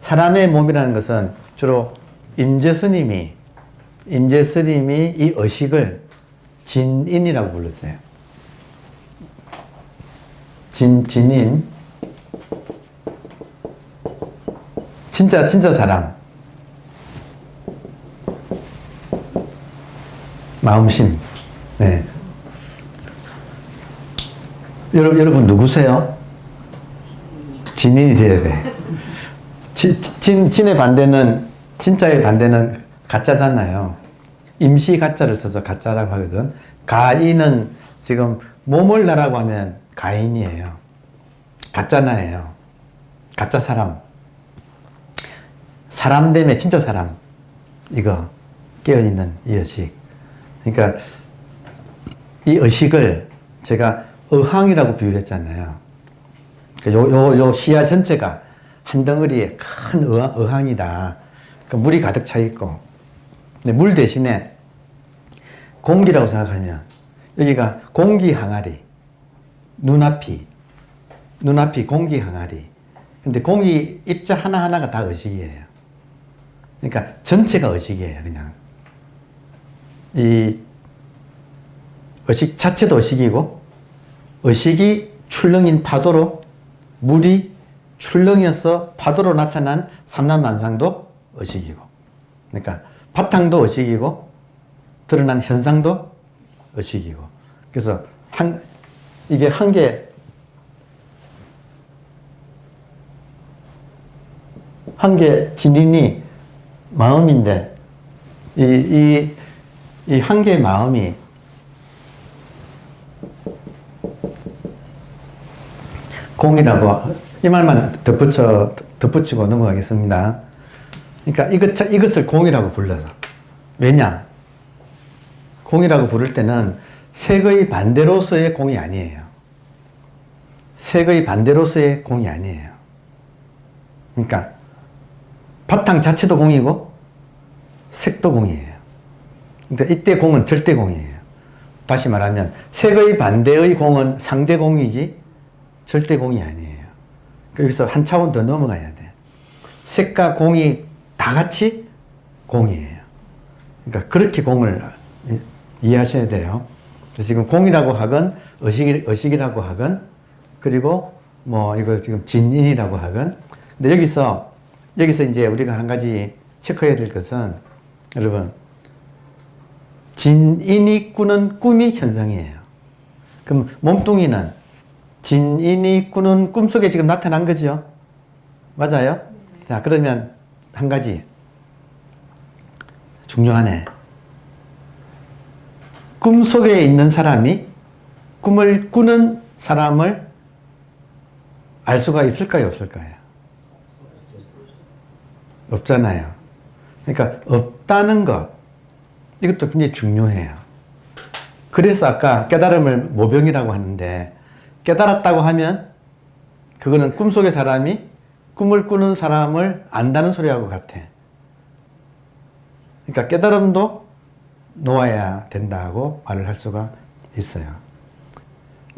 사람의 몸이라는 것은 주로 임재스님이 이 의식을 진인이라고 불렀어요. 진인. 진짜 사람. 마음심. 네. 여러분 누구세요? 진인이 돼야 돼. 진의 반대는, 진짜의 반대는 가짜잖아요. 임시 가짜를 써서 가짜라고 하거든. 가인은 지금 몸을 나라고 하면 가인이에요. 가짜나예요. 가짜 사람. 사람 되면 진짜 사람. 이거 깨어있는 이 의식. 그러니까 이 의식을 제가 의항이라고 비유했잖아요. 요 시야 전체가 한 덩어리의 큰 의항이다. 물이 가득 차 있고, 근데 물 대신에 공기라고 생각하면 여기가 공기 항아리, 눈앞이 공기 항아리. 근데 공기 입자 하나하나가 다 의식이에요. 그러니까 전체가 의식이에요, 그냥. 이 의식 자체도 의식이고, 의식이 출렁인 파도로, 물이 출렁이어서 파도로 나타난 삼란만상도 의식이고, 그러니까 바탕도 의식이고 드러난 현상도 의식이고. 그래서 이게 한 개 진인이 마음인데, 이 한 개의 마음이 공이라고, 이 말만 덧붙이고 넘어가겠습니다. 그러니까 이것을 공이라고 불러서. 왜냐? 공이라고 부를 때는 색의 반대로서의 공이 아니에요. 색의 반대로서의 공이 아니에요. 그러니까 바탕 자체도 공이고 색도 공이에요. 그러니까 이때 공은 절대 공이에요. 다시 말하면 색의 반대의 공은 상대 공이지 절대 공이 아니에요. 여기서 한 차원 더 넘어가야 돼. 색과 공이 다 같이 공이에요. 그러니까 그렇게 공을 이해하셔야 돼요. 지금 공이라고 하건 의식이라고 하건, 그리고 뭐 이걸 지금 진인이라고 하건. 근데 여기서 이제 우리가 한 가지 체크해야 될 것은, 여러분, 진인이 꾸는 꿈이 현상이에요. 그럼 몸뚱이는 진인이 꾸는 꿈속에 지금 나타난 거죠? 맞아요? 자, 그러면 한 가지 중요하네. 꿈속에 있는 사람이 꿈을 꾸는 사람을 알 수가 있을까요, 없을까요? 없잖아요. 그러니까 없다는 것, 이것도 굉장히 중요해요. 그래서 아까 깨달음을 모병이라고 하는데, 깨달았다고 하면 그거는 꿈속의 사람이 꿈을 꾸는 사람을 안다는 소리하고 같아. 그러니까 깨달음도 놓아야 된다고 말을 할 수가 있어요.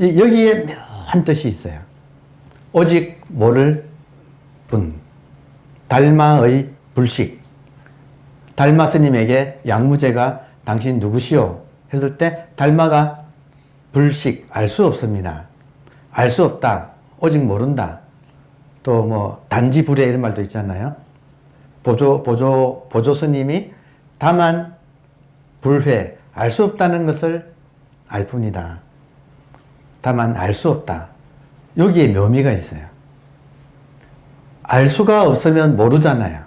여기에 묘한 뜻이 있어요. 오직 모를 뿐. 달마의 불식. 달마 스님에게 양무제가 당신 누구시오? 했을 때 달마가 불식, 알 수 없습니다. 알 수 없다. 오직 모른다. 또 뭐 단지불회 이런 말도 있잖아요. 보조 스님이 다만 불회, 알 수 없다는 것을 알 뿐이다. 다만 알 수 없다. 여기에 묘미가 있어요. 알 수가 없으면 모르잖아요.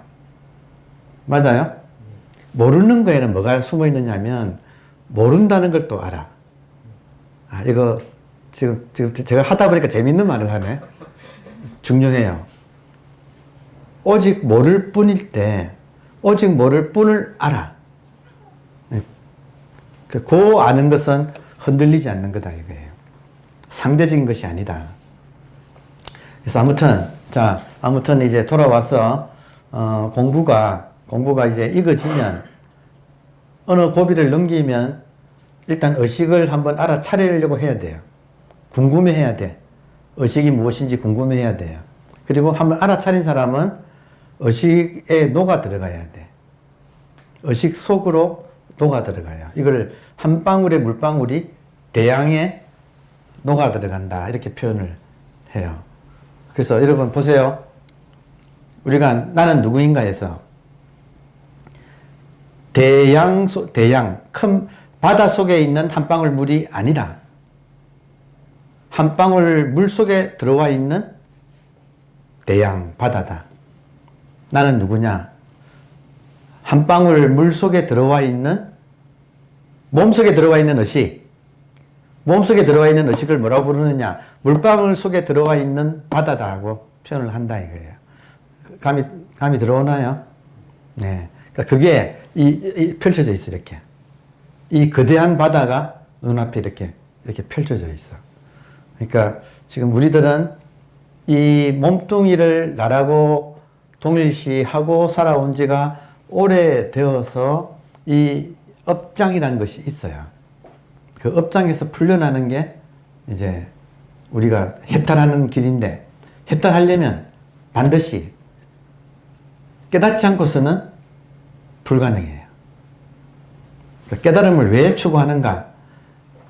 맞아요? 모르는 거에는 뭐가 숨어 있느냐면, 모른다는 걸 또 알아. 아, 이거 지금 제가 하다 보니까 재밌는 말을 하네. 중요해요. 오직 모를 뿐일 때, 오직 모를 뿐을 알아. 그 아는 것은 흔들리지 않는 거다, 이거예요. 상대적인 것이 아니다. 그래서 아무튼 이제 돌아와서, 공부가 이제 익어지면, 어느 고비를 넘기면, 일단 의식을 한번 알아차리려고 해야 돼요. 궁금해해야 돼. 의식이 무엇인지 궁금해해야 돼요. 그리고 한번 알아차린 사람은 의식에 녹아 들어가야 돼. 의식 속으로 녹아 들어가요. 이걸 한 방울의 물방울이 대양에 녹아 들어간다. 이렇게 표현을 해요. 그래서 여러분 보세요. 우리가 나는 누구인가에서 대양, 큰 바다 속에 있는 한 방울 물이 아니라 한 방울 물 속에 들어와 있는 대양, 바다다. 나는 누구냐? 한 방울 물 속에 들어와 있는, 몸속에 들어와 있는 의식. 몸속에 들어와 있는 의식을 뭐라고 부르느냐? 물방울 속에 들어와 있는 바다다 하고 표현을 한다 이거예요. 감이 들어오나요? 네. 그러니까 그게 펼쳐져 있어, 이렇게. 이 거대한 바다가 눈앞에 이렇게 펼쳐져 있어. 그러니까 지금 우리들은 이 몸뚱이를 나라고 동일시하고 살아온 지가 오래되어서 이 업장이라는 것이 있어요. 그 업장에서 풀려나는 게 이제 우리가 해탈하는 길인데, 해탈하려면 반드시 깨닫지 않고서는 불가능해요. 깨달음을 왜 추구하는가?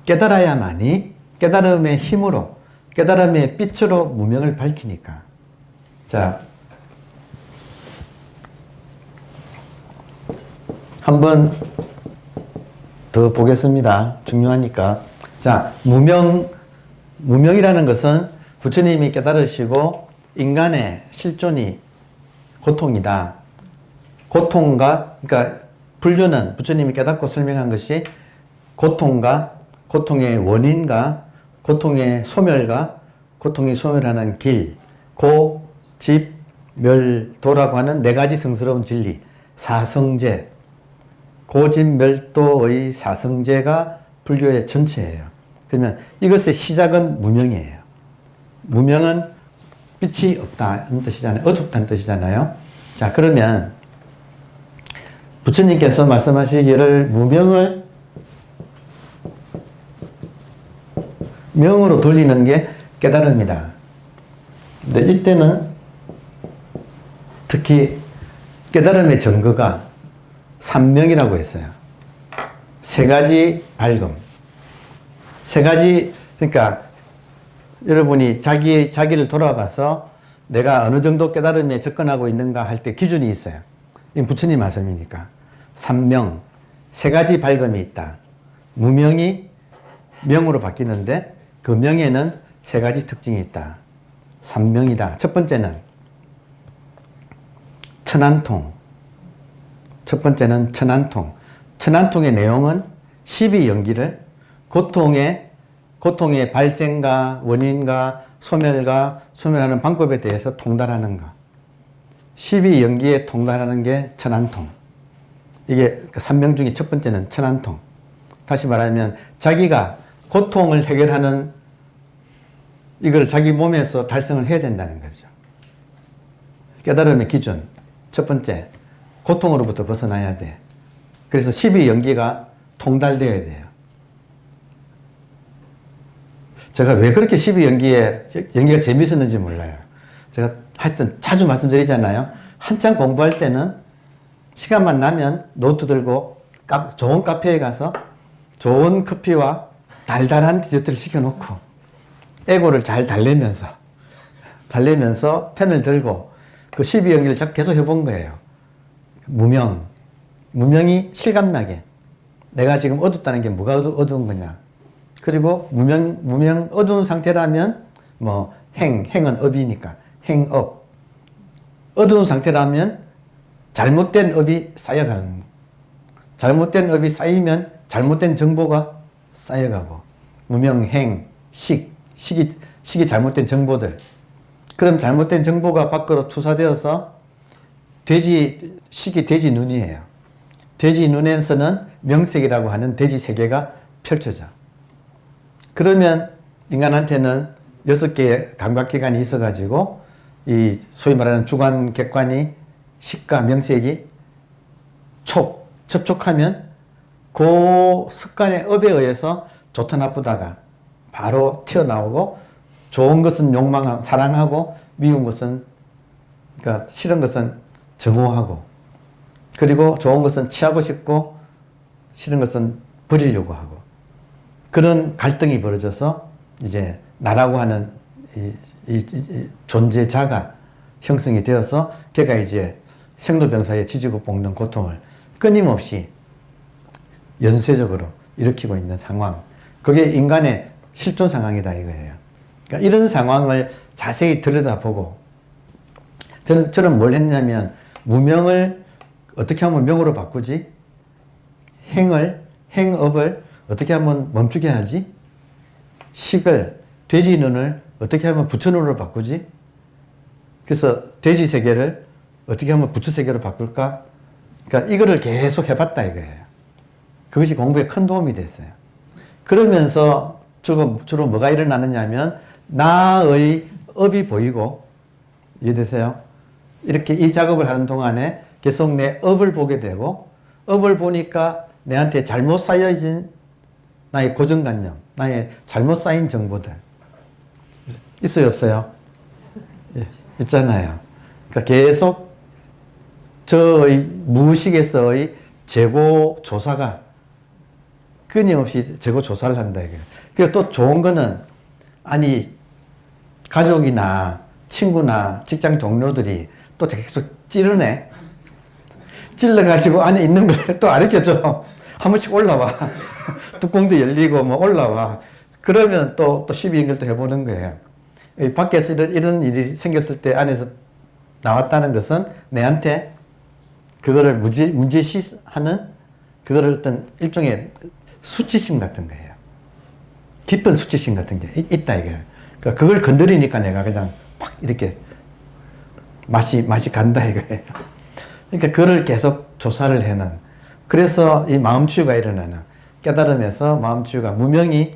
깨달아야만이 깨달음의 힘으로, 깨달음의 빛으로 무명을 밝히니까. 자, 한번 더 보겠습니다. 중요하니까. 자, 무명이라는 것은 부처님이 깨달으시고 인간의 실존이 고통이다. 고통과, 그러니까 불교는 부처님이 깨닫고 설명한 것이 고통과 고통의 원인과 고통의 소멸과 고통이 소멸하는 길, 고, 집, 멸, 도라고 하는 네 가지 성스러운 진리, 사성제, 고집멸도의 사성제가 불교의 전체예요. 그러면 이것의 시작은 무명이에요. 무명은 빛이 없다는 뜻이잖아요. 어둡다는 뜻이잖아요. 자, 그러면 부처님께서 말씀하시기를 무명을 명으로 돌리는 게 깨달음이다. 근데 이때는 특히 깨달음의 증거가 삼명이라고 했어요. 세 가지 밝음. 세 가지, 그러니까 여러분이 자기를 돌아봐서 내가 어느 정도 깨달음에 접근하고 있는가 할 때 기준이 있어요. 이 부처님 말씀이니까. 삼명, 세 가지 밝음이 있다. 무명이 명으로 바뀌는데 그 명에는 세 가지 특징이 있다. 삼명이다. 첫 번째는 천안통. 첫 번째는 천안통. 천안통의 내용은 12연기를 고통의 발생과 원인과 소멸과 소멸하는 방법에 대해서 통달하는 것. 12연기에 통달하는 게 천안통. 이게 삼명 중에 첫 번째는 천안통. 다시 말하면 자기가 고통을 해결하는 이걸 자기 몸에서 달성을 해야 된다는 거죠. 깨달음의 기준. 첫 번째, 고통으로부터 벗어나야 돼. 그래서 12연기가 통달되어야 돼요. 제가 왜 그렇게 12연기가 재밌었는지 몰라요. 제가 하여튼 자주 말씀드리잖아요. 한참 공부할 때는 시간만 나면 노트 들고 좋은 카페에 가서 좋은 커피와 달달한 디저트를 시켜놓고 에고를 잘 달래면서 펜을 들고 그 12연기를 계속 해본 거예요. 무명이 실감나게 내가 지금 어둡다는 게 뭐가 어두운 거냐. 그리고 무명 어두운 상태라면 뭐 행은 업이니까 행업. 어두운 상태라면 잘못된 업이 쌓여가는 거예요. 잘못된 업이 쌓이면 잘못된 정보가 쌓여가고 무명행 식이 잘못된 정보들. 그럼 잘못된 정보가 밖으로 투사되어서 식이 돼지 눈이에요. 돼지 눈에서는 명색이라고 하는 돼지 세계가 펼쳐져. 그러면 인간한테는 6개의 감각기관이 있어가지고 이 소위 말하는 주관, 객관이 식과 명색이 접촉하면 그 습관의 업에 의해서 좋다 나쁘다가 바로 튀어나오고 좋은 것은 사랑하고 미운 것은 그러니까 싫은 것은 정오하고, 그리고 좋은 것은 취하고 싶고 싫은 것은 버리려고 하고, 그런 갈등이 벌어져서 이제 나라고 하는 이 존재자가 형성이 되어서 걔가 이제 생로병사의 지지고 볶는 고통을 끊임없이 연쇄적으로 일으키고 있는 상황. 그게 인간의 실존 상황이다 이거예요. 그러니까 이런 상황을 자세히 들여다보고 저는 뭘 했냐면 무명을 어떻게 하면 명으로 바꾸지? 행업을 어떻게 하면 멈추게 하지? 식을, 돼지 눈을 어떻게 하면 부처 눈으로 바꾸지? 그래서 돼지 세계를 어떻게 하면 부처 세계로 바꿀까? 그러니까 이거를 계속 해봤다 이거예요. 그것이 공부에 큰 도움이 됐어요. 그러면서 주로 뭐가 일어나느냐 하면 나의 업이 보이고, 이해되세요? 이렇게 이 작업을 하는 동안에 계속 내 업을 보게 되고, 업을 보니까 내한테 잘못 쌓여진 나의 고정관념, 나의 잘못 쌓인 정보들 있어요 없어요? 예, 있잖아요. 그러니까 계속 저의 무의식에서의 재고 조사가 끊임없이 재고 조사를 한다 이거예요. 그리고 또 좋은 거는, 아니 가족이나 친구나 직장 동료들이 또 계속 찌르네. 찔러가지고 안에 있는 걸 또 알려줘. 한 번씩 올라와. 뚜껑도 열리고 뭐 올라와. 그러면 또 시비 연결도 해보는 거예요. 밖에서 이런 일이 생겼을 때 안에서 나왔다는 것은 내한테 그거를 문제시하는 그거를 어떤 일종의 수치심 같은 거예요. 깊은 수치심 같은 게 있다 이거예요. 그러니까 그걸 건드리니까 내가 그냥 막 이렇게 맛이 간다 이거예요. 그러니까 그걸 계속 조사를 해는, 그래서 이 마음치유가 일어나는, 깨달음에서 마음치유가 무명이,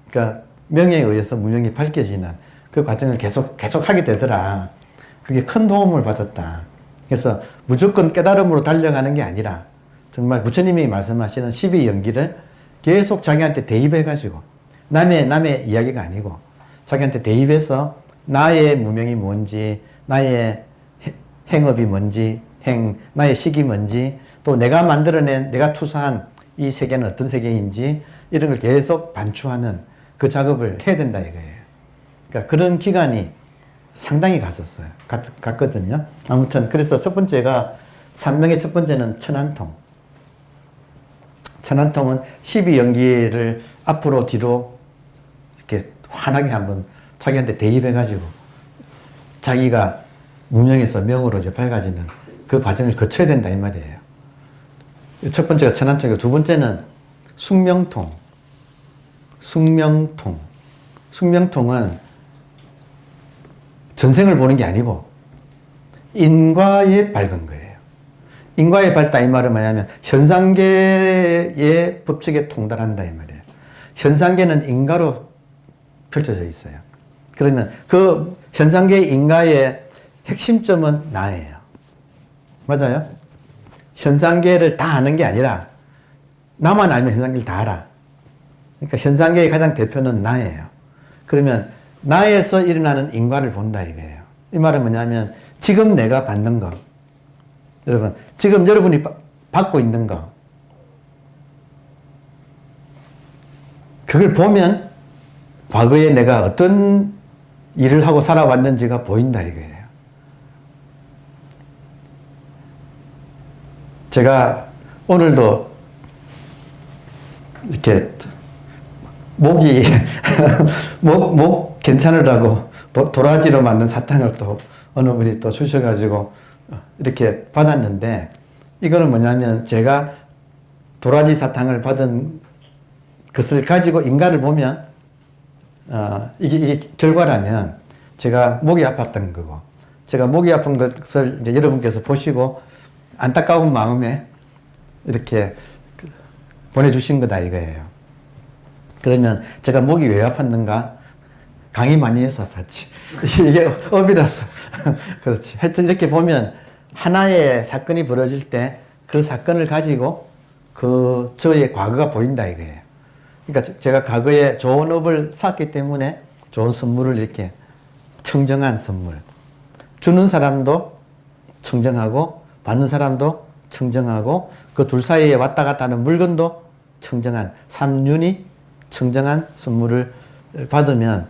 그러니까 명에 의해서 무명이 밝혀지는 그 과정을 계속 하게 되더라. 그게 큰 도움을 받았다. 그래서 무조건 깨달음으로 달려가는 게 아니라 정말 부처님이 말씀하시는 12연기를 계속 자기한테 대입해가지고, 남의 이야기가 아니고 자기한테 대입해서 나의 무명이 뭔지, 나의 행업이 뭔지, 나의 식이 뭔지, 또 내가 만들어낸, 내가 투사한 이 세계는 어떤 세계인지, 이런 걸 계속 반추하는 그 작업을 해야 된다 이거예요. 그러니까 그런 기간이 상당히 갔거든요. 아무튼 그래서 첫 번째가, 산명의 첫 번째는 천안통. 천안통은 12연기를 앞으로 뒤로 이렇게 환하게 한번 자기한테 대입해가지고 자기가 무명에서 명으로 이제 밝아지는 그 과정을 거쳐야 된다 이 말이에요. 첫 번째가 천안통이고, 두 번째는 숙명통. 숙명통은 전생을 보는 게 아니고 인과에 밝은 거예요. 인과에 밝다 이 말은 뭐냐면 현상계의 법칙에 통달한다 이 말이에요. 현상계는 인과로 펼쳐져 있어요. 그러면 그 현상계의 인과의 핵심점은 나예요. 맞아요? 현상계를 다 아는 게 아니라 나만 알면 현상계를 다 알아. 그러니까 현상계의 가장 대표는 나예요. 그러면 나에서 일어나는 인과를 본다 이거예요. 이 말은 뭐냐면 지금 내가 받는 거, 여러분 지금 여러분이 받고 있는 거, 그걸 보면 과거에 내가 어떤 일을 하고 살아왔는지가 보인다 이거예요. 제가 오늘도 이렇게 목이 목 괜찮으라고 도라지로 만든 사탕을 또 어느 분이 또 주셔가지고 이렇게 받았는데, 이거는 뭐냐면 제가 도라지 사탕을 받은 것을 가지고 인과를 보면 이게 결과라면 제가 목이 아팠던 거고, 제가 목이 아픈 것을 이제 여러분께서 보시고 안타까운 마음에 이렇게 보내주신 거다 이거예요. 그러면 제가 목이 왜 아팠는가? 강의 많이 해서 아팠지. 이게 업이라서. 그렇지. 하여튼 이렇게 보면 하나의 사건이 벌어질 때 그 사건을 가지고 그 저의 과거가 보인다 이거예요. 그러니까 제가 과거에 좋은 업을 쌓았기 때문에 좋은 선물을 이렇게 청정한 선물. 주는 사람도 청정하고 받는 사람도 청정하고 그 둘 사이에 왔다 갔다 하는 물건도 청정한 삼륜이 청정한 선물을 받으면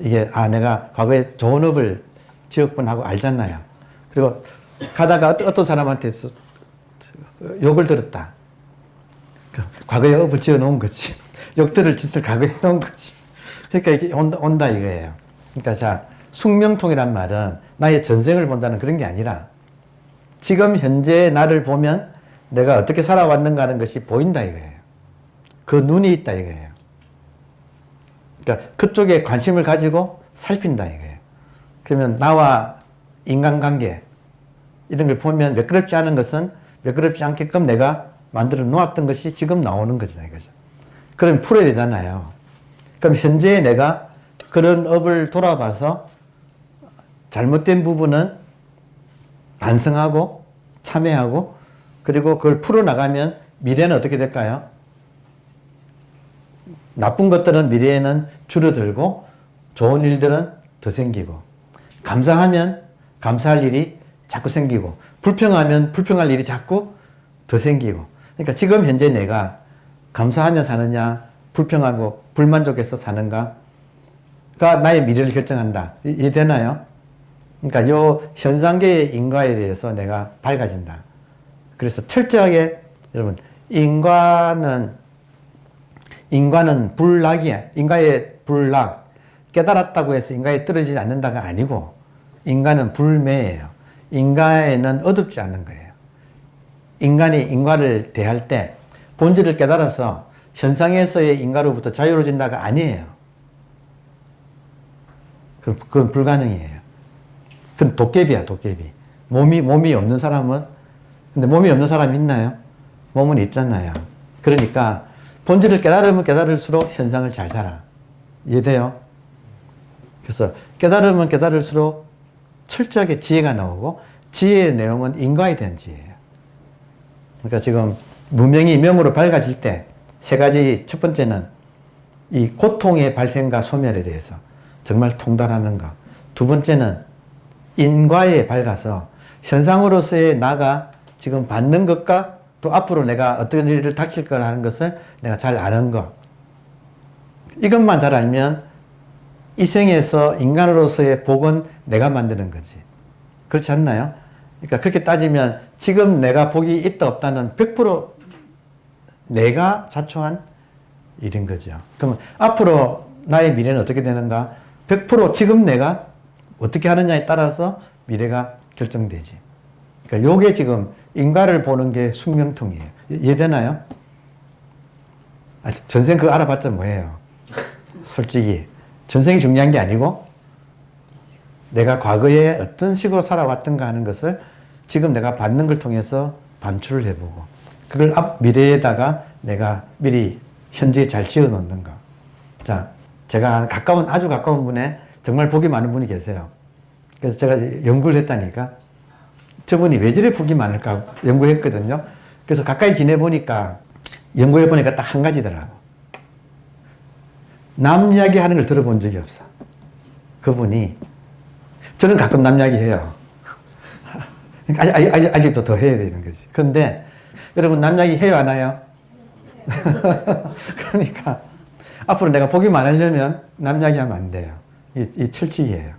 이게 내가 과거에 좋은 업을 지었군 하고 알잖아요. 그리고 가다가 어떤 사람한테 욕을 들었다. 과거에 업을 지어 놓은 거지. 욕 들을 짓을 과거에 놓은 거지. 그러니까 이게 온다 이거예요. 그러니까 자, 숙명통이란 말은 나의 전생을 본다는 그런 게 아니라 지금 현재 나를 보면 내가 어떻게 살아왔는가 하는 것이 보인다 이거예요. 그 눈이 있다 이거예요. 그러니까 그쪽에 관심을 가지고 살핀다 이거예요. 그러면 나와 인간관계 이런 걸 보면 매끄럽지 않은 것은 매끄럽지 않게끔 내가 만들어 놓았던 것이 지금 나오는 거죠 이거죠. 그럼 풀어야 되잖아요. 그럼 현재 내가 그런 업을 돌아봐서 잘못된 부분은 반성하고 참회하고 그리고 그걸 풀어나가면 미래는 어떻게 될까요? 나쁜 것들은 미래에는 줄어들고 좋은 일들은 더 생기고 감사하면 감사할 일이 자꾸 생기고 불평하면 불평할 일이 자꾸 더 생기고 그러니까 지금 현재 내가 감사하며 사느냐 불평하고 불만족해서 사는가가 나의 미래를 결정한다. 이해되나요? 그러니까 요 현상계의 인과에 대해서 내가 밝아진다. 그래서 철저하게 여러분 인과는 불락이야. 인과의 불락 깨달았다고 해서 인과에 떨어지지 않는다가 아니고 인과는 불매예요. 인과에는 어둡지 않는 거예요. 인간이 인과를 대할 때 본질을 깨달아서 현상에서의 인과로부터 자유로워진다가 아니에요. 그건 불가능이에요. 그건 도깨비야, 도깨비. 몸이 없는 사람은, 근데 몸이 없는 사람이 있나요? 몸은 있잖아요. 그러니까 본질을 깨달으면 깨달을수록 현상을 잘 살아. 이해돼요? 그래서 깨달으면 깨달을수록 철저하게 지혜가 나오고 지혜의 내용은 인과에 대한 지혜예요. 그러니까 지금 무명이 명으로 밝아질 때 세 가지, 첫 번째는 이 고통의 발생과 소멸에 대해서 정말 통달하는 것. 두 번째는 인과에 밝아서 현상으로서의 나가 지금 받는 것과 또 앞으로 내가 어떤 일을 닥칠 거라 하는 것을 내가 잘 아는 것. 이것만 잘 알면 이 생에서 인간으로서의 복은 내가 만드는 거지. 그렇지 않나요? 그러니까 그렇게 따지면 지금 내가 복이 있다 없다는 100% 내가 자초한 일인 거죠. 그러면 앞으로 나의 미래는 어떻게 되는가? 100% 지금 내가 어떻게 하느냐에 따라서 미래가 결정되지. 그러니까 요게 지금 인과를 보는 게 숙명통이에요. 이해되나요? 전생 그거 알아봤자 뭐예요? 솔직히. 전생이 중요한 게 아니고 내가 과거에 어떤 식으로 살아왔던가 하는 것을 지금 내가 받는 걸 통해서 반출을 해보고 그걸 미래에다가 내가 미리 현재에 잘 지어 놓는 거. 자, 제가 아주 가까운 분에 정말 복이 많은 분이 계세요. 그래서 제가 연구를 했다니까 저분이 왜 저래 복이 많을까 연구했거든요. 그래서 가까이 지내보니까 연구해보니까 딱 한 가지더라고. 남 이야기 하는 걸 들어본 적이 없어. 그분이 저는 가끔 남 이야기 해요. 아직도 더 해야 되는 거지. 그런데 여러분 남 이야기 해요 안 해요? 그러니까 앞으로 내가 복이 많으려면 남 이야기 하면 안 돼요. 이 철칙이에요.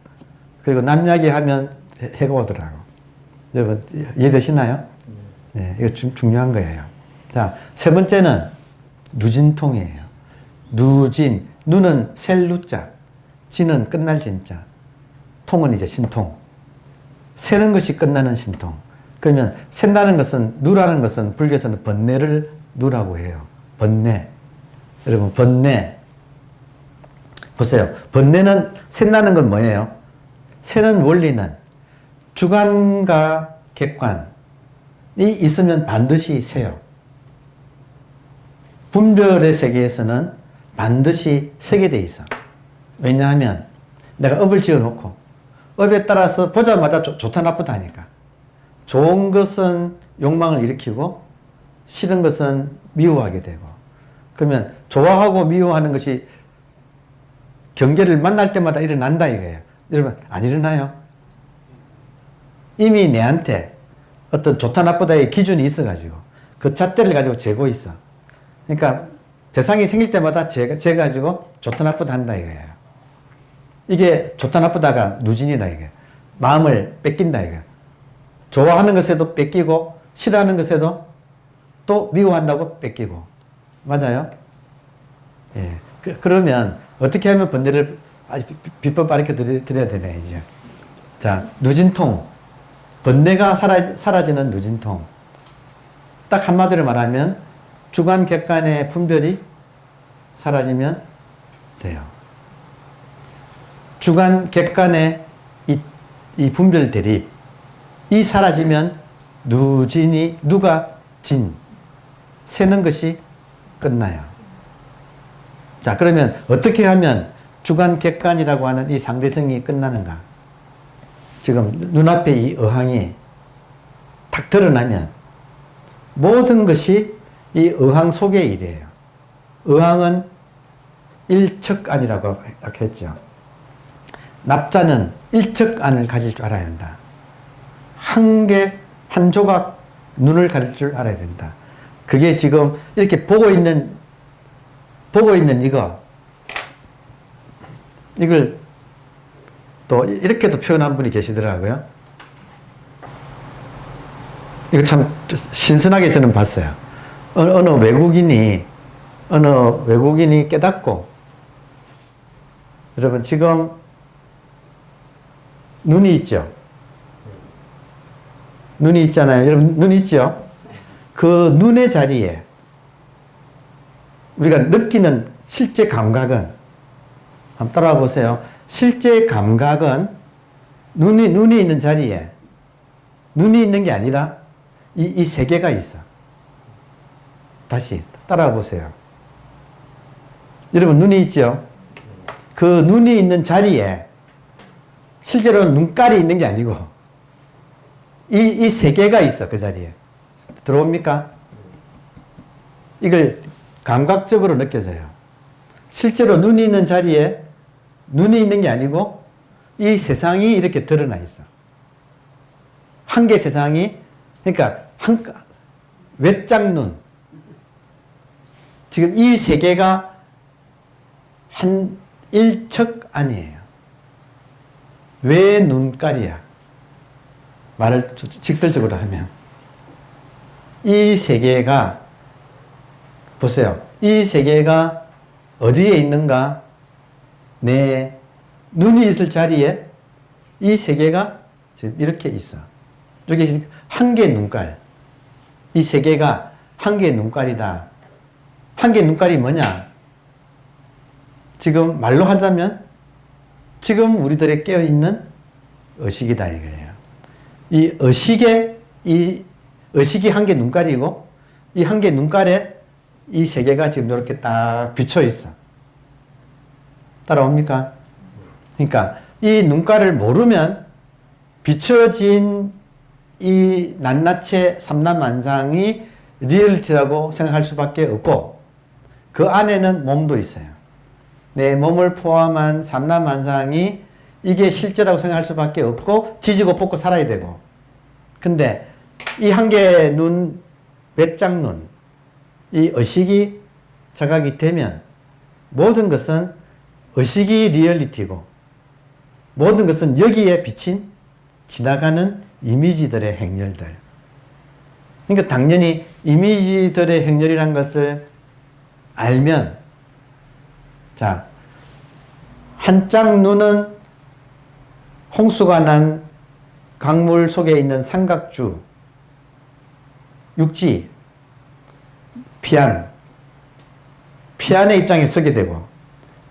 그리고 남 이야기 하면 해가 오더라고. 여러분 이해되시나요? 네, 이거 중요한 거예요. 자, 세 번째는 누진통이에요. 누진, 누는 셀 누자, 진은 끝날 진자, 통은 이제 신통. 세는 것이 끝나는 신통. 그러면 샌다는 것은 누라는 것은 불교에서는 번뇌를 누라고 해요. 번뇌. 여러분 번뇌. 보세요. 번뇌는 샌다는 건 뭐예요? 세는 원리는 주관과 객관이 있으면 반드시 세요. 분별의 세계에서는 반드시 세게 돼 있어. 왜냐하면 내가 업을 지어 놓고 업에 따라서 보자마자 좋다 나쁘다 하니까 좋은 것은 욕망을 일으키고 싫은 것은 미워하게 되고 그러면 좋아하고 미워하는 것이 경계를 만날 때마다 일어난다 이거예요. 여러분 안 일어나요? 이미 내한테 어떤 좋다 나쁘다의 기준이 있어가지고 그 잣대를 가지고 재고 있어. 그러니까 대상이 생길 때마다 재가지고 좋다 나쁘다 한다 이거예요. 이게 좋다 나쁘다가 누진이다 이게. 마음을 뺏긴다 이거. 좋아하는 것에도 뺏기고 싫어하는 것에도 또 미워한다고 뺏기고. 맞아요? 예. 그러면 어떻게 하면 번뇌를 비법 가르쳐 드려야 되나 이제. 자, 누진통. 번뇌가 사라지는 누진통. 딱 한마디로 말하면 주관 객관의 분별이 사라지면 돼요. 주관 객관의 이 분별 대립 이 사라지면 누진이 누가 진 세는 것이 끝나요. 자, 그러면 어떻게 하면 주관 객관이라고 하는 이 상대성이 끝나는가? 지금 눈앞에 이 어항이 탁 드러나면 모든 것이 이 어항 속의 일이에요. 어항은 일척안이라고 했죠. 납자는 일척안을 가질 줄 알아야 한다. 한 조각 눈을 가질 줄 알아야 된다. 그게 지금 이렇게 보고 있는 이걸 또 이렇게도 표현한 분이 계시더라고요. 이거 참 신선하게 저는 봤어요. 어느 외국인이 깨닫고, 여러분 지금 눈이 있죠? 눈이 있잖아요. 여러분 눈이 있죠? 그 눈의 자리에 우리가 느끼는 실제 감각은, 한번 따라와 보세요. 실제 감각은 눈이 있는 자리에 눈이 있는 게 아니라 이 세 개가 있어. 다시 따라와 보세요. 여러분 눈이 있죠? 그 눈이 있는 자리에 실제로는 눈깔이 있는 게 아니고 이 세 개가 있어. 그 자리에. 들어옵니까? 이걸 감각적으로 느껴져요. 실제로 눈이 있는 자리에 눈이 있는 게 아니고 이 세상이 이렇게 드러나 있어. 한 개 세상이, 그러니까 외짝눈. 지금 이 세 개가 한 일척 아니에요. 왜 눈깔이야? 말을 직설적으로 하면. 이 세 개가, 보세요. 이 세 개가 어디에 있는가? 내 눈이 있을 자리에 이 세 개가 지금 이렇게 있어. 여기 한 개 눈깔. 이 세 개가 한 개 눈깔이다. 한 개 눈깔이 뭐냐? 지금 말로 하자면 지금 우리들의 깨어있는 의식이다 이거예요. 이 의식이 한 개 눈깔이고 이 한 개 눈깔에 이 세 개가 지금 이렇게 딱 비쳐 있어. 따라옵니까? 그러니까 이 눈깔을 모르면 비춰진 이 낱낱의 삼라만상이 리얼리티라고 생각할 수밖에 없고 그 안에는 몸도 있어요. 내 몸을 포함한 삼라만상이 이게 실제라고 생각할 수밖에 없고 지지고 볶고 살아야 되고, 근데 이 한 개 눈, 외짝눈, 이 의식이 자각이 되면 모든 것은 의식이 리얼리티고 모든 것은 여기에 비친 지나가는 이미지들의 행렬들. 그러니까 당연히 이미지들의 행렬이란 것을 알면, 자, 한짝 눈은 홍수가 난 강물 속에 있는 삼각주, 육지, 피안의 입장에 서게 되고,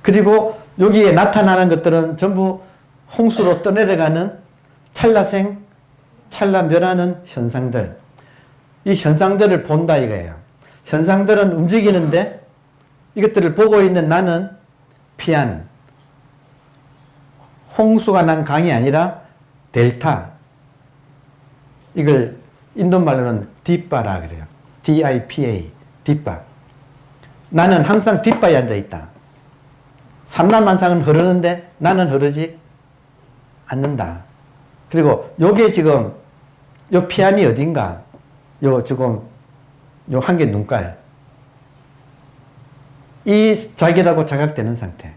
그리고 여기에 나타나는 것들은 전부 홍수로 떠내려가는 찰나멸하는 현상들. 이 현상들을 본다 이거예요. 현상들은 움직이는데 이것들을 보고 있는 나는 피안, 홍수가 난 강이 아니라 델타. 이걸 인도말로는 뒷바라 그래요. DIPA, 뒷바. 나는 항상 뒷바에 앉아 있다. 삼라만상은 흐르는데 나는 흐르지 않는다. 그리고 요게 지금 요 피안이 어딘가, 요 지금 요 한 개 눈깔, 이 자기라고 자각되는 상태.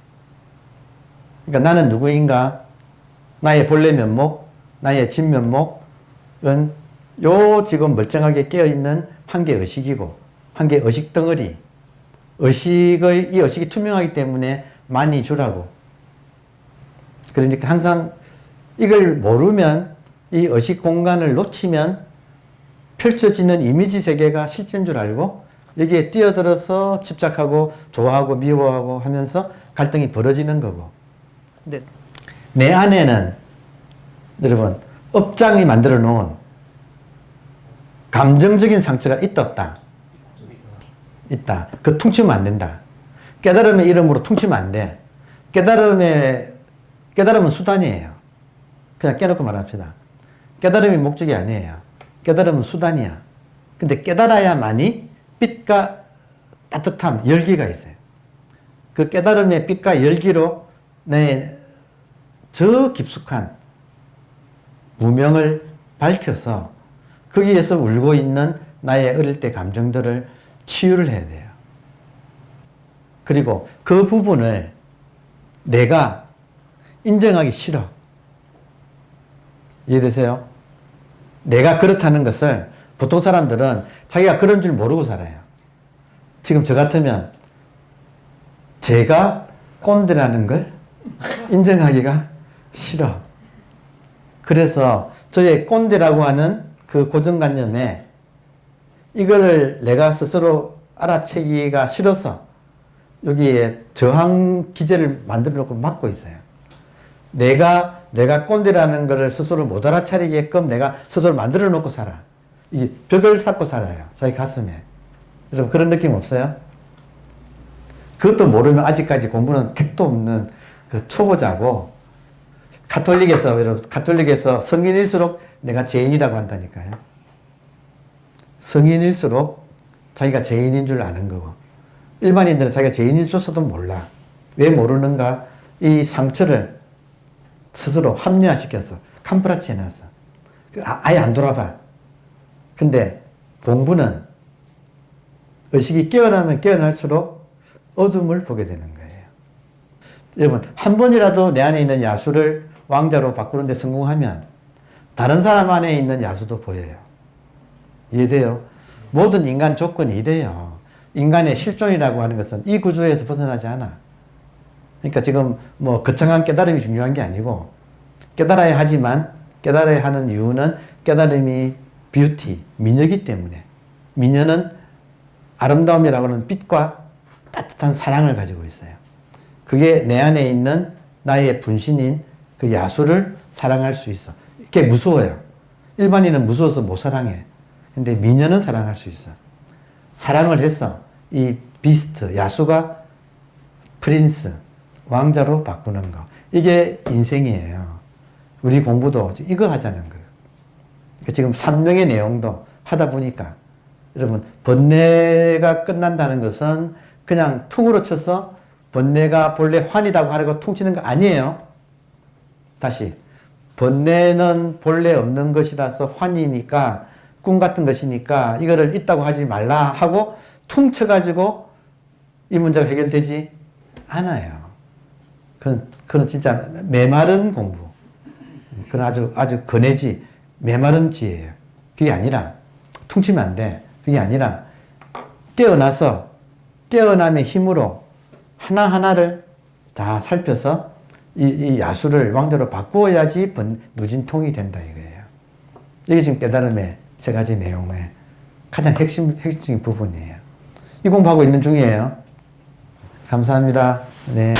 그러니까 나는 누구인가, 나의 본래 면목, 나의 진면목은 요 지금 멀쩡하게 깨어있는 한 개 의식이고, 한 개 의식 덩어리. 이 의식이 투명하기 때문에 많이 주라고. 그러니까 항상 이걸 모르면, 이 의식 공간을 놓치면 펼쳐지는 이미지 세계가 실제인 줄 알고 여기에 뛰어들어서 집착하고 좋아하고 미워하고 하면서 갈등이 벌어지는 거고. 근데 내 안에는 여러분 업장이 만들어 놓은 감정적인 상처가 있다 없다? 있다. 그 퉁치면 안 된다. 깨달음의 이름으로 퉁치면 안 돼. 깨달음은 수단이에요. 그냥 깨놓고 말합시다. 깨달음이 목적이 아니에요. 깨달음은 수단이야. 근데 깨달아야만이 빛과 따뜻함, 열기가 있어요. 그 깨달음의 빛과 열기로 내 저 깊숙한 무명을 밝혀서 거기에서 울고 있는 나의 어릴 때 감정들을 치유를 해야 돼요. 그리고 그 부분을 내가 인정하기 싫어. 이해되세요? 내가 그렇다는 것을 보통 사람들은 자기가 그런 줄 모르고 살아요. 지금 저 같으면 제가 꼰대라는 걸 인정하기가 싫어. 그래서 저의 꼰대라고 하는 그 고정관념에 이거를 내가 스스로 알아채기가 싫어서 여기에 저항 기제를 만들어 놓고 막고 있어요. 내가 꼰대라는 것을 스스로 못 알아차리게끔 내가 스스로 만들어 놓고 살아. 이 벽을 쌓고 살아요. 자기 가슴에. 여러분 그런 느낌 없어요? 그것도 모르면 아직까지 공부는 택도 없는 그 초보자고, 가톨릭에서 성인일수록 내가 죄인이라고 한다니까요. 성인일수록 자기가 죄인인 줄 아는 거고, 일반인들은 자기가 죄인인 줄서도 몰라. 왜 모르는가? 이 상처를 스스로 합리화시켰어. 캄프라치 해놨어. 아예 안 돌아봐. 근데 공부는 의식이 깨어나면 깨어날수록 어둠을 보게 되는 거예요. 여러분, 한 번이라도 내 안에 있는 야수를 왕자로 바꾸는 데 성공하면 다른 사람 안에 있는 야수도 보여요. 이해돼요? 모든 인간 조건이 이래요. 인간의 실존이라고 하는 것은 이 구조에서 벗어나지 않아. 그러니까 지금 뭐 거창한 깨달음이 중요한 게 아니고, 깨달아야 하지만 깨달아야 하는 이유는 깨달음이 뷰티, 미녀이기 때문에. 미녀는 아름다움이라고 하는 빛과 따뜻한 사랑을 가지고 있어요. 그게 내 안에 있는 나의 분신인 그 야수를 사랑할 수 있어. 그게 무서워요. 일반인은 무서워서 못 사랑해. 근데 미녀는 사랑할 수 있어. 사랑을 해서 이 비스트, 야수가 프린스, 왕자로 바꾸는 거. 이게 인생이에요. 우리 공부도 이거 하자는 거예요. 그러니까 지금 산명의 내용도 하다 보니까 여러분, 번뇌가 끝난다는 것은 그냥 퉁으로 쳐서 번뇌가 본래 환이라고 하려고 퉁치는 거 아니에요. 다시, 번뇌는 본래 없는 것이라서 환이니까, 꿈 같은 것이니까 이거를 있다고 하지 말라 하고 퉁쳐가지고 이 문제가 해결되지 않아요. 그건 진짜 메마른 공부. 그건 아주 거내지, 메마른 지혜예요. 그게 아니라, 퉁치면 안 돼. 그게 아니라, 깨어나서, 깨어남의 힘으로 하나하나를 다 살펴서 이 야수를 왕자로 바꾸어야지 무진통이 된다 이거예요. 이게 지금 깨달음의 세 가지 내용의 가장 핵심적인 부분이에요. 이 공부하고 있는 중이에요. 감사합니다. 네.